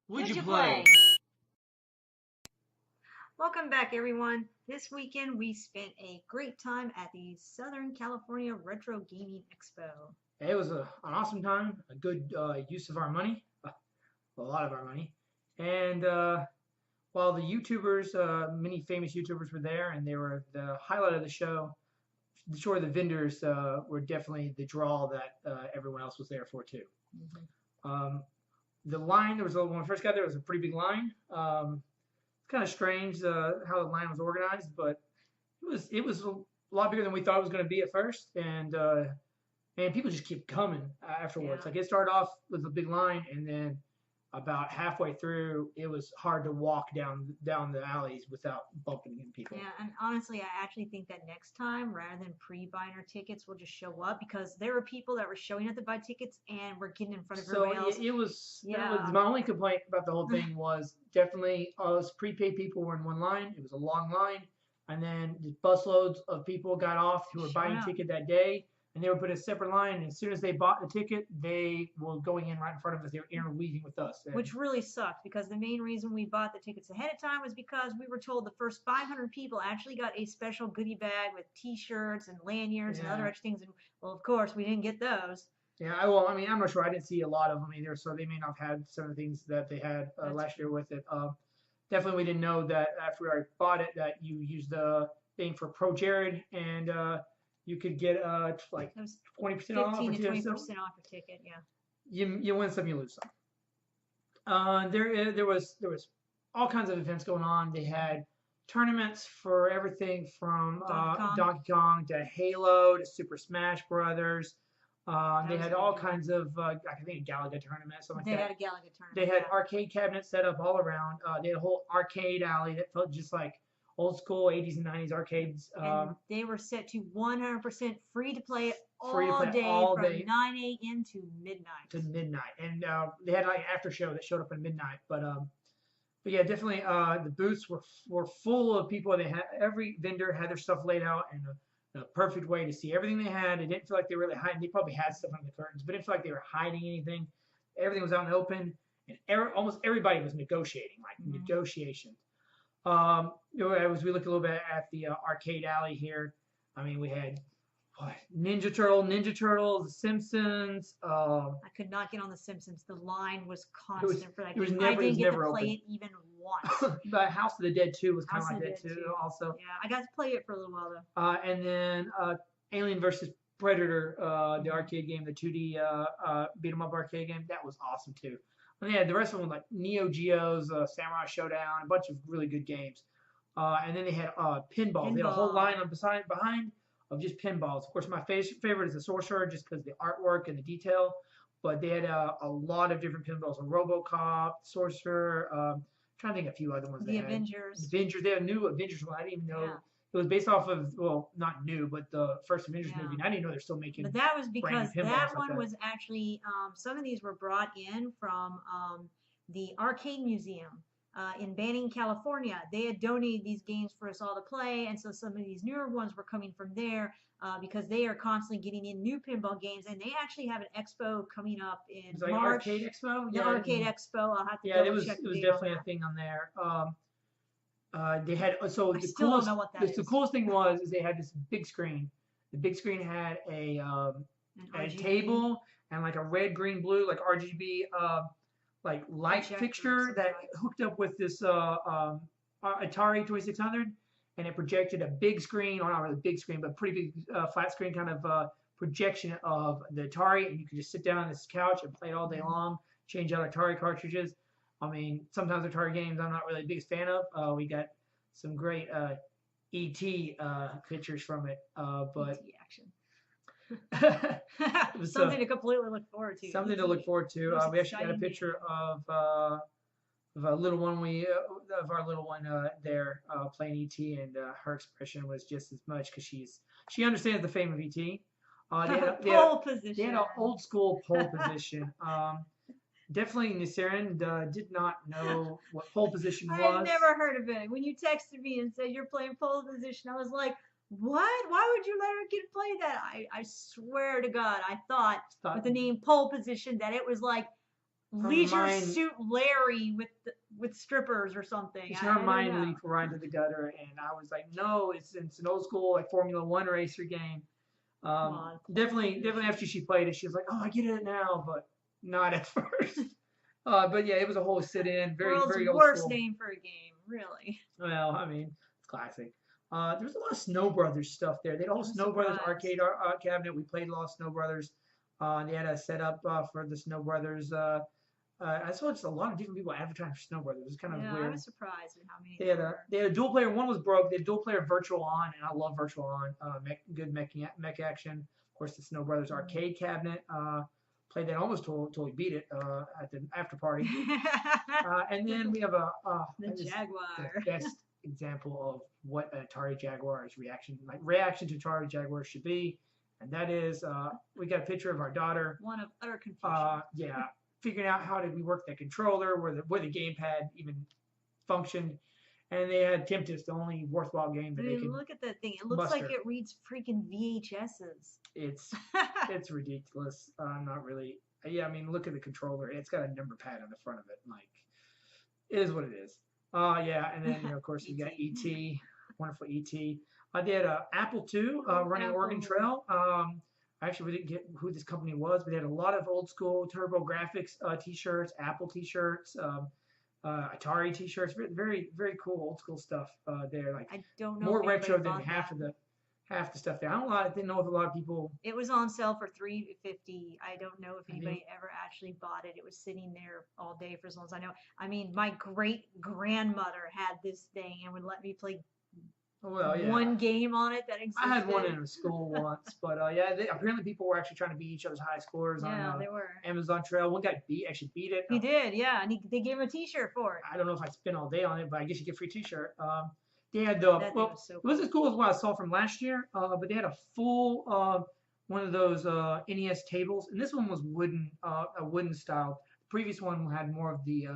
Would you play? Welcome back, everyone. This weekend we spent a great time at the Southern California Retro Gaming Expo. It was an awesome time, a good use of our money, a lot of our money. And while the YouTubers, many famous YouTubers were there, and they were the highlight of the show, sure, the vendors were definitely the draw that everyone else was there for too. The line, when we first got there, was a pretty big line. It's kind of strange how the line was organized, but it was a lot bigger than we thought it was going to be at first, and people just keep coming afterwards. Yeah. Like it started off with a big line, and then about halfway through, it was hard to walk down the alleys without bumping into people. Yeah, and honestly, I actually think that next time, rather than pre-buying our tickets, we'll just show up because there were people that were showing up to buy tickets and were getting in front of everybody else. It was, that was my only complaint about the whole thing was definitely us prepaid people were in one line. It was a long line, and then the busloads of people got off who were buying a ticket that day. And they were put in a separate line, and as soon as they bought the ticket, they were going in right in front of us. They were interweaving with us. Which really sucked because the main reason we bought the tickets ahead of time was because we were told the first 500 people actually got a special goodie bag with T-shirts and lanyards and other extra things. And well, of course, we didn't get those. Yeah, I mean, I'm not sure. I didn't see a lot of them either, so they may not have had some of the things that they had last year with it. Definitely, we didn't know that after we already bought it that you used the thing for Pro Jared and. You could get like 20% off. 15 to 20% off your ticket, yeah. You win some, you lose some. There was all kinds of events going on. They had tournaments for everything from Donkey Kong to Halo to Super Smash Brothers. They had all kinds of I think a Galaga tournament, something like that. They had a Galaga tournament. They had arcade cabinets set up all around. They had a whole arcade alley that felt just like old school 80s and 90s arcades. And they were set to 100% free to play all day from 9 a.m. to midnight. And they had like after show that showed up at midnight. But yeah, definitely the booths were full of people. They had every vendor had their stuff laid out in a perfect way to see everything they had. It didn't feel like they were really hiding. They probably had stuff under the curtains, but it didn't feel like they were hiding anything. Everything was out in the open, and almost everybody was negotiating, negotiations. As we look a little bit at the arcade alley here, I mean, we had Ninja Turtles, The Simpsons. I could not get on The Simpsons. The line was constant for that game. I didn't get to play it even once. But House of the Dead 2 was kind of like that too, also. Yeah, I got to play it for a little while though. And then Alien vs. Predator, the arcade game, the 2D beat 'em up arcade game, that was awesome too. And they had the rest of them like Neo Geo's Samurai Showdown, a bunch of really good games. And then they had pinballs. They had a whole line behind of just pinballs. Of course, my favorite is the Sorcerer just because the artwork and the detail. But they had a lot of different pinballs. A RoboCop, Sorcerer, trying to think of a few other ones. The Avengers. They had a new Avengers one. I didn't even know. Yeah. It was based off of, well, not new, but the first Avengers movie. And I didn't know they're still making. But that was because that one was actually, some of these were brought in from the Arcade Museum in Banning, California. They had donated these games for us all to play, and so some of these newer ones were coming from there because they are constantly getting in new pinball games, and they actually have an expo coming up in March. Arcade Expo? The Arcade Expo. I'll have to it was definitely a thing on there. They had the coolest thing is they had this big screen. The big screen had a table and like a red, green, blue, like RGB like light fixture that hooked up with this Atari 2600, and it projected a big screen, or not really big screen, but pretty big flat screen kind of projection of the Atari, and you could just sit down on this couch and play it all day long, change out Atari cartridges. I mean, sometimes Atari games I'm not really the biggest fan of. We got some great E.T. Pictures from it, but E.T. action. It was something to completely look forward to. Something to look forward to. We actually got a picture of a little one of our little one there playing E.T. and her expression was just as much because she understands the fame of E.T. They had an old school pole position. Definitely Nissarin did not know what pole position was. I never heard of it. When you texted me and said you're playing pole position, I was like, what? Why would you let her get play that? I swear to God, I thought with the name pole position that it was like Leisure Suit Larry with strippers or something. It's her mind leap right into the gutter, and I was like, no, it's an old school like Formula One racer game. Definitely after she played it, she was like, oh, I get it now, but not at first. But yeah, it was a whole sit-in, very old school. Worst name for a game, really. Well, I mean, it's classic. There was a lot of Snow Brothers stuff there. They had a whole Snow Brothers arcade cabinet. We played a lot of Snow Brothers. They had a setup for the Snow Brothers. I saw just a lot of different people advertising for Snow Brothers. It was kind of weird. I was surprised at how many. They had a dual player. One was broke. They had a dual player Virtual On, and I love Virtual On. Good mech action. Of course, the Snow Brothers arcade cabinet. Played that almost till we beat it at the after party. And then we have the Jaguar. The best example of what an Atari Jaguar's reaction to Atari Jaguar should be, and that is we got a picture of our daughter. One of utter confusion. Figuring out how did we work the controller, where the gamepad even functioned, and they had Tempest, the only worthwhile game that they could. Look at that thing! It looks like it reads freaking VHSs. It's ridiculous. Not really. Yeah, I mean, look at the controller. It's got a number pad on the front of it. Like, it is what it is. Yeah, and then of course you got ET, wonderful ET. They had Apple II running Oregon Trail. Actually, we didn't get who this company was, but they had a lot of old school Turbo Graphics T-shirts, Apple T-shirts, Atari T-shirts. Very, very cool old school stuff there. Like, I don't know more retro than half the stuff there. I didn't know if a lot of people. It was on sale for $3.50. I don't know if anybody ever actually bought it. It was sitting there all day for as long as I know. I mean, my great grandmother had this thing and would let me play. One game on it that existed. I had one in a school once, but apparently people were actually trying to beat each other's high scores on they were. Amazon Trail. One guy actually beat it. He did, yeah, and they gave him a T-shirt for it. I don't know if I spent all day on it, but I guess you get a free T-shirt. They had it was as cool as what I saw from last year, but they had a full one of those NES tables, and this one was a wooden style. The previous one had more of the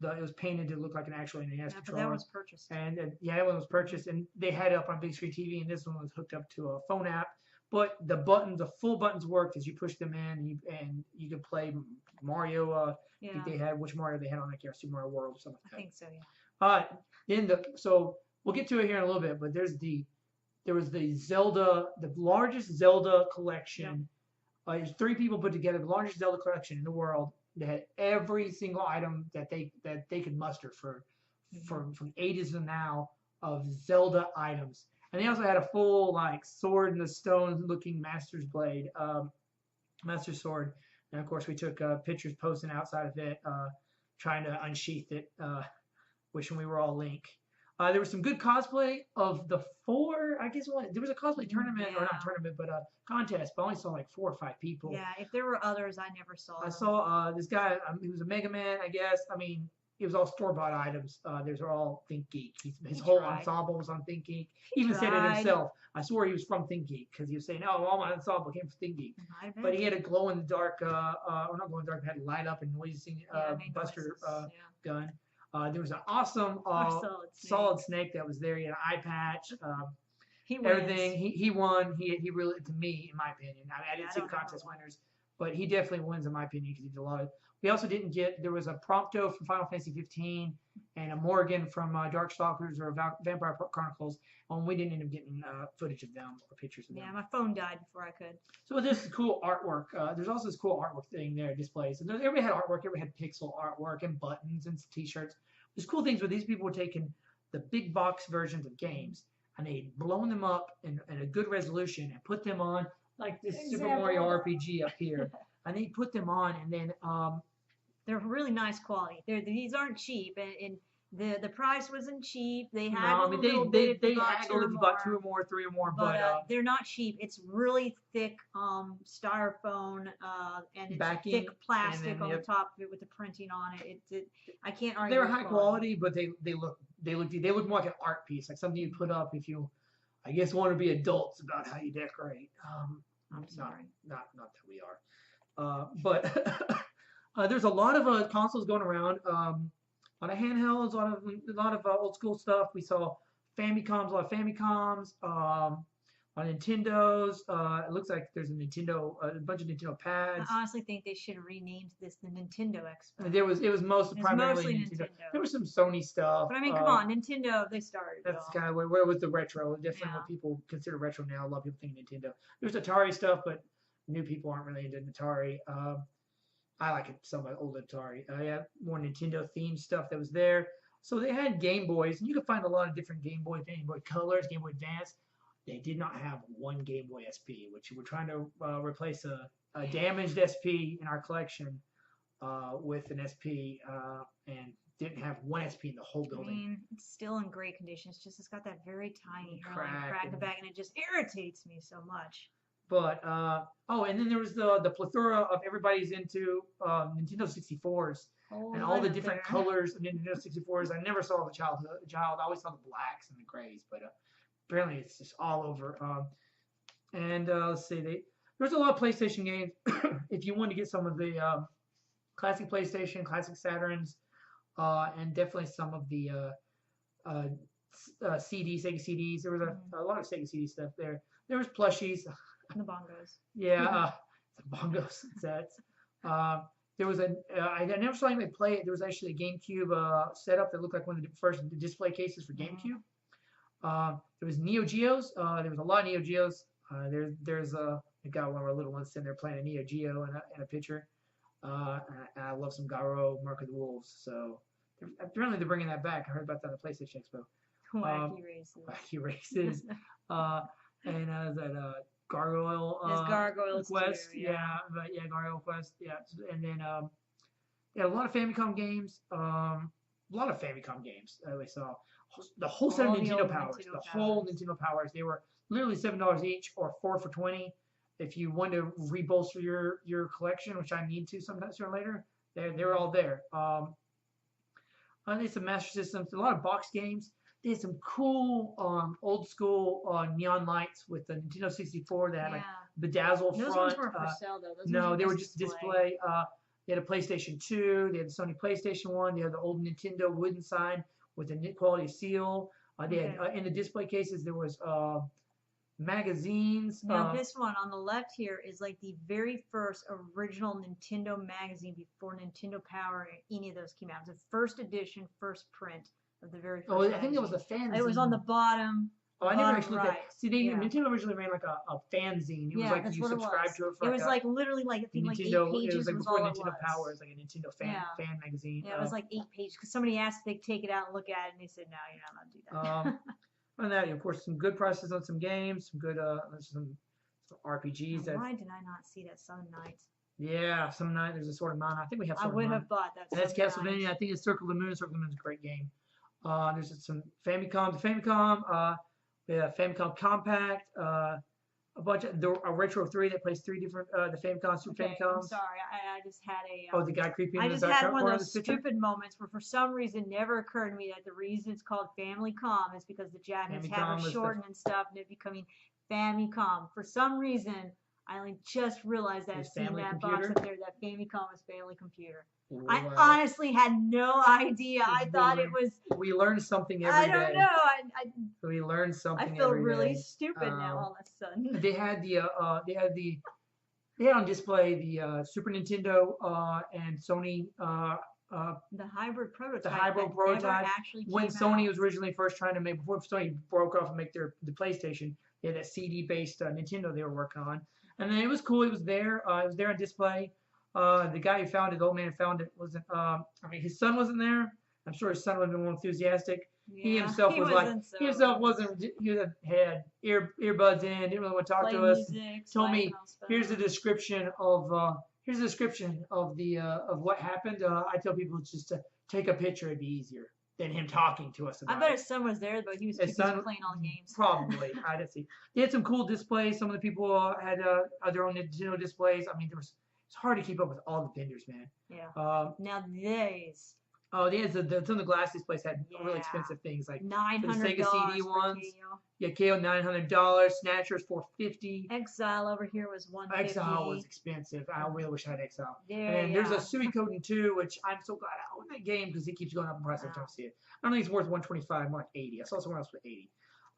it was painted to look like an actual NES controller. But that was purchased. And that one was purchased, and they had it up on big screen TV, and this one was hooked up to a phone app. But the full buttons worked as you push them in, and you could play Mario. I think they had which Mario they had on like Super Mario World or something like that. I think so, yeah. So we'll get to it here in a little bit, but there was the Zelda, the largest Zelda collection. There's 3 people put together the largest Zelda collection in the world. They had every single item that they could muster from ages to now of Zelda items, and they also had a full like sword in the stone looking Master's Blade, Master Sword, and of course we took pictures posting outside of it, trying to unsheath it, wishing we were all Link. There was some good cosplay of the 4. I guess there was a cosplay tournament, or not tournament, but a contest. But I only saw like 4 or 5 people. Yeah, if there were others, I never saw. I saw this guy. He was a Mega Man, I guess. I mean, it was all store-bought items. These are all Think Geek. His whole ensemble was on Think Geek. He even said it himself. I swore he was from Think Geek because he was saying, "Oh, all my ensemble came from Think Geek." But he had a glow-in-the-dark, or not glow-in-the-dark, had light up and noisy Buster gun. There was an awesome solid snake that was there. He had an eye patch. He wins. Everything. He won. He really, to me, in my opinion. I didn't see the contest winners, but he definitely wins in my opinion because he did a lot of. We also didn't get. There was a Prompto from Final Fantasy 15 and a Morgan from Darkstalkers or Vampire Chronicles. We didn't end up getting footage of them or pictures of them. Yeah, my phone died before I could. So this is cool artwork. There's also this cool artwork thing there displays. And everybody had artwork. Everybody had pixel artwork and buttons and T-shirts. There's cool things where these people were taking the big box versions of games and they'd blown them up in a good resolution and put them on like this Super Mario RPG up here. And they put them on, and then they're really nice quality. These aren't cheap, and the price wasn't cheap. They had they haggled if you bought 2 or more, 3 or more, but they're not cheap. It's really thick styrofoam and it's backing, thick plastic on the top of it with the printing on it. I can't argue. They're high quality, but they look more like an art piece, like something you put up if you, I guess, want to be adults about how you decorate. I'm sorry, not that we are. But there's a lot of consoles going around, a lot of handhelds, a lot of old school stuff. We saw a lot of Famicoms, a On Nintendo's, it looks like there's a bunch of Nintendo pads. I honestly think they should have renamed this the Nintendo Expo. It was primarily Nintendo. There was some Sony stuff. But I mean, come on, Nintendo, they started. That's kind of where was the retro? Definitely what people consider retro now. A lot of people think Nintendo. There's Atari stuff, but new people aren't really into Atari. I like it, some old Atari. Yeah, more Nintendo themed stuff that was there. So they had Game Boys, and you could find a lot of different Game Boy Colors, Game Boy Advance. They did not have one Game Boy SP, which we're trying to replace a damaged SP in our collection with an SP, and didn't have one SP in the whole building. I mean, it's still in great condition. It's got that very tiny crack in the back, and it just irritates me so much. But and then there was the plethora of everybody's into Nintendo 64s and all the different colors of Nintendo 64s. I never saw the child. I always saw the blacks and the grays, but apparently it's just all over. Let's see, there's a lot of PlayStation games. If you want to get some of the classic PlayStation, classic Saturns, and definitely some of the Sega CDs. There was a lot of Sega CD stuff there. There was plushies. The bongos. Yeah, the bongos sets. There was I never saw anybody play it. There was actually a GameCube setup that looked like one of the first display cases for GameCube. There was Neo Geos. There was a lot of Neo Geos. There's I got one of our little ones sitting there playing a Neo Geo in a picture. I love some Garo, Mark of the Wolves. So apparently they're bringing that back. I heard about that at the PlayStation Expo. Wacky races. Wacky races. And that Gargoyle Gargoyles Quest. Too, yeah. Gargoyle Quest. Yeah. And then a lot of Famicom games. We saw the whole set of Nintendo Powers. Whole Nintendo Powers. They were literally $7 each, or 4 for $20. If you want to rebolster your collection, which I need to sometime sooner or later, they're all there. There's some Master Systems, a lot of box games. They had some cool old school neon lights with the Nintendo 64 that had like bedazzled front. Those ones weren't for sale though. No, they were just display. They had a PlayStation 2. They had the Sony PlayStation 1. They had the old Nintendo wooden sign with a knit quality seal. They had in the display cases there was magazines. Now this one on the left here is like the very first original Nintendo magazine before Nintendo Power or any of those came out. It was the first edition, first print of the very first magazine. I think it was a fanzine. It was on the bottom. Oh, I never actually looked at it. See, Nintendo originally ran like a fanzine. It was like you subscribed to it for it was like literally like I think Nintendo, like 8 pages. It was like before all Nintendo Power. It was like a Nintendo fan magazine. Yeah, it was like 8 pages because somebody asked if they take it out and look at it, and they said, "No, you're not allowed to do that." And that, of course, some good prices on some games, some good some RPGs. Why did I not see that Sun Knight? Yeah, some night there's a Sword of Mana. I think we have. I would have bought that. And that's Castlevania. I think it's Circle of the Moon. Circle of the Moon is a great game. There's some Famicom. The Famicom. Famicom Compact. A bunch of a Retro 3 that plays 3 different the Famicom, Super Famicoms. I'm sorry, I just had a. The guy creeping. I just had one of those stupid moments where, for some reason, never occurred to me that the reason it's called Famicom is because the Japanese have it shortened and stuff, and it becoming Famicom. For some reason, I only just realized that seeing that box up there, that Famicom was Family Computer. Wow. I honestly had no idea. I thought it was. We learned something every day. I don't know. We learned something. I feel really stupid now all of a sudden. They had on display the Super Nintendo and Sony. The hybrid prototype. The hybrid prototype. When Sony was originally first trying to make, before Sony broke off and make the PlayStation, they had that CD-based Nintendo they were working on, and then it was cool. It was there. It was there on display. The guy who found it, the old man who found it, wasn't. His son wasn't there. I'm sure his son would have been more enthusiastic. Yeah, he himself had earbuds in, didn't really want to talk to us. Told me, here's a description of what happened. I tell people just to take a picture. It'd be easier than him talking to us about I bet his son was there, but he was playing all the games. Probably. I didn't see. They had some cool displays. Some of the people had their own Nintendo displays. I mean, it's hard to keep up with all the vendors, man. Yeah. Now these. Oh, some of the glass displays had really expensive things like $900 the Sega CD ones. KO $900. Snatchers $450. Exile over here was $150. Exile was expensive. I really wish I had Exile. Yeah, there's a Suikoden 2, which I'm so glad I own that game because it keeps going up in price every time I see it. I don't think it's worth $125, more like $80. I saw somewhere else for $80.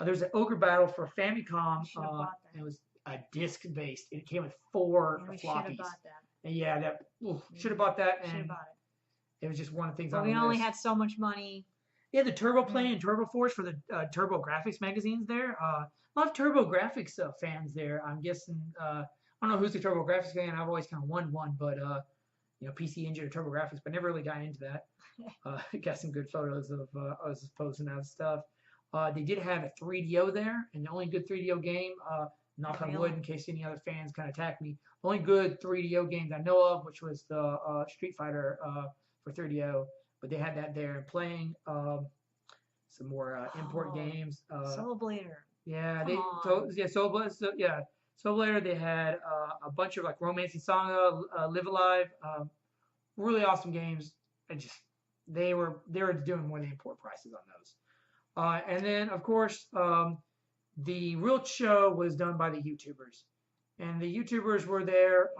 There's an Ogre Battle for Famicom. And it was disc based. It came with 4 floppies. Should have bought that. And yeah, should have bought that. Should have bought it. It was just one of the things. But we only had so much money. Yeah, the Turbo Play and Turbo Force for the Turbo Graphics magazines there. A lot of Turbo Graphics fans there. I'm guessing. I don't know who's the Turbo Graphics fan. I've always kind of wanted one, but PC Engine or Turbo Graphics, but never really got into that. Got some good photos of us posting that stuff. They did have a 3DO there, and the only good 3DO game, knock on wood in case any other fans kind of attack me, the only good 3DO games I know of, which was the Street Fighter for 3DO, but they had that there and playing some more import games. Soul Blader. Yeah, Soul Blader. They had a bunch of like Romancing Saga, Live Alive, really awesome games. They were doing more than import prices on those. And then of course the real show was done by the YouTubers, and the YouTubers were there.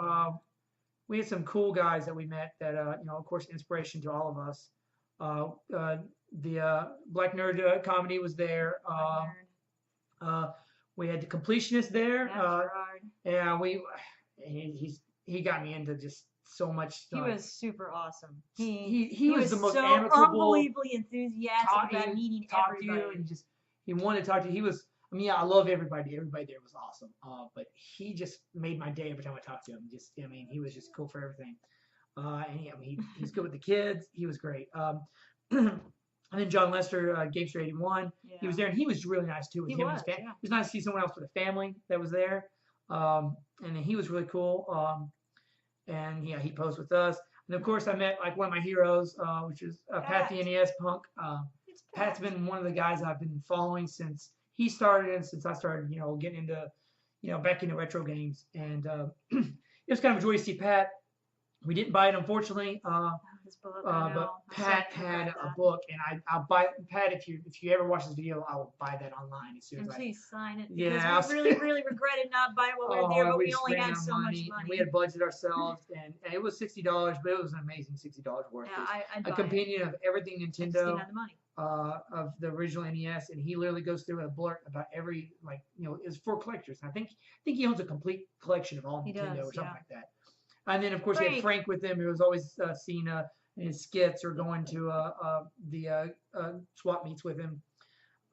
We had some cool guys that we met that of course, inspiration to all of us. The Black Nerd Comedy was there. We had the Completionist there. Yeah, he got me into just so much stuff. He was super awesome. He was the most so amicable, unbelievably enthusiastic about meeting everybody. And he wanted to talk to you. He was. I mean, yeah, I love everybody. Everybody there was awesome. But he just made my day every time I talked to him. He was just cool for everything. And he's good with the kids. He was great. And then John Lester, Gamester 81, he was there, and he was really nice too with him and his family. It was nice to see someone else with a family that was there. And then he was really cool. And he posed with us. And of course, I met like one of my heroes, which is Pat the NES Punk. Pat's been one of the guys I've been following since he started and since I started, getting into, back into retro games. And it was kind of a joy to see Pat. We didn't buy it, unfortunately. But Pat had a book, and I'll buy Pat if you ever watch this video, I will buy that online as soon as please sign it. Yeah, we really regretted not buying while we were there, but we only had so much money. We had budgeted ourselves, and it was $60, but it was an amazing $60 worth. Yeah, a compendium of everything Nintendo, of the original NES, and he literally goes through a blurt about every it's for collectors. And I think he owns a complete collection of all Nintendo or something like that. And then, of course, he had Frank with him, who was always seen in his skits or going to the swap meets with him.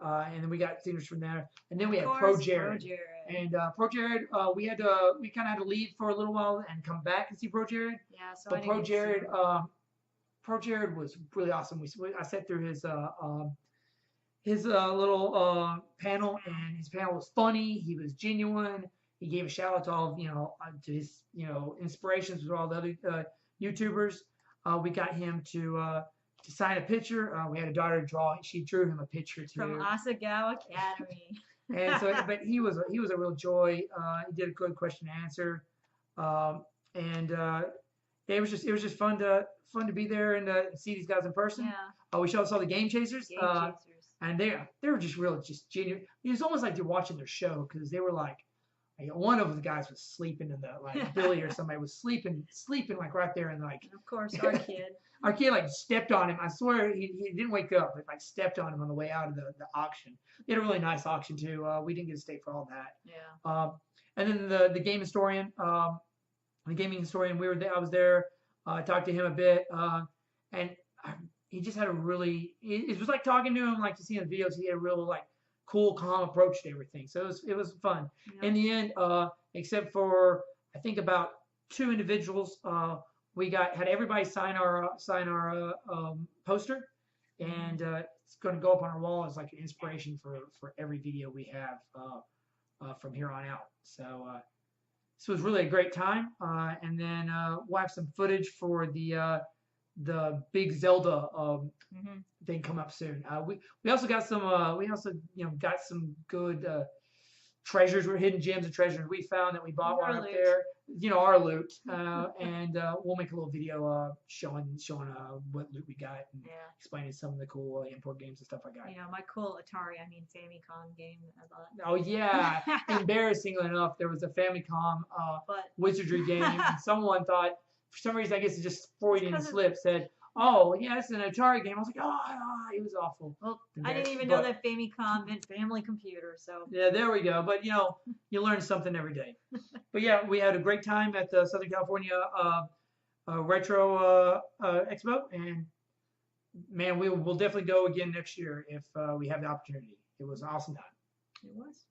And then we got singers from there. And then we had Pro Jared. And Pro Jared, we kind of had to leave for a little while and come back and see Pro Jared. Yeah, so but Pro Jared was really awesome. I sat through his little panel, and his panel was funny. He was genuine. He gave a shout out to all to his inspirations with all the other YouTubers. We got him to sign a picture. We had a daughter draw. She drew him a picture too. From Asagawa Academy. And so, but he was a real joy. He did a good question and answer. It was just fun to be there and see these guys in person. Yeah. We saw the Game Chasers. And they were just genuine. It was almost like you're watching their show, because they were like one of the guys was sleeping in the Billy or somebody was sleeping like right there, and of course our kid stepped on him. I swear he didn't wake up, but stepped on him on the way out of the auction. They had a really nice auction too. We didn't get to stay for all that. Yeah. And then the game historian, the gaming historian, we were there. I was there. I talked to him a bit, and he just had it was like talking to him, like to see in the videos. He had a real cool, calm approach to everything. So it was fun. Yeah. In the end, except for I think about 2 individuals, we had everybody sign our poster, and it's going to go up on our wall as like an inspiration for every video we have from here on out. So this was really a great time. And then we'll have some footage for the big Zelda thing come up soon. We also got some got some good treasures, hidden gems and treasures we found that we bought while up there. Our loot, and we'll make a little video showing what loot we got and explaining some of the cool import games and stuff I got. My cool Famicom game that I bought. Oh yeah, embarrassingly enough, there was a Famicom wizardry game, and someone thought, for some reason, I guess it just Freudian slip, said, oh, yeah, it's an Atari game. I was like, it was awful. Well, I didn't even know that Famicom meant family computer. So yeah, there we go. But you learn something every day. But yeah, we had a great time at the Southern California Retro Expo, and man, we'll definitely go again next year if we have the opportunity. It was an awesome time. It was.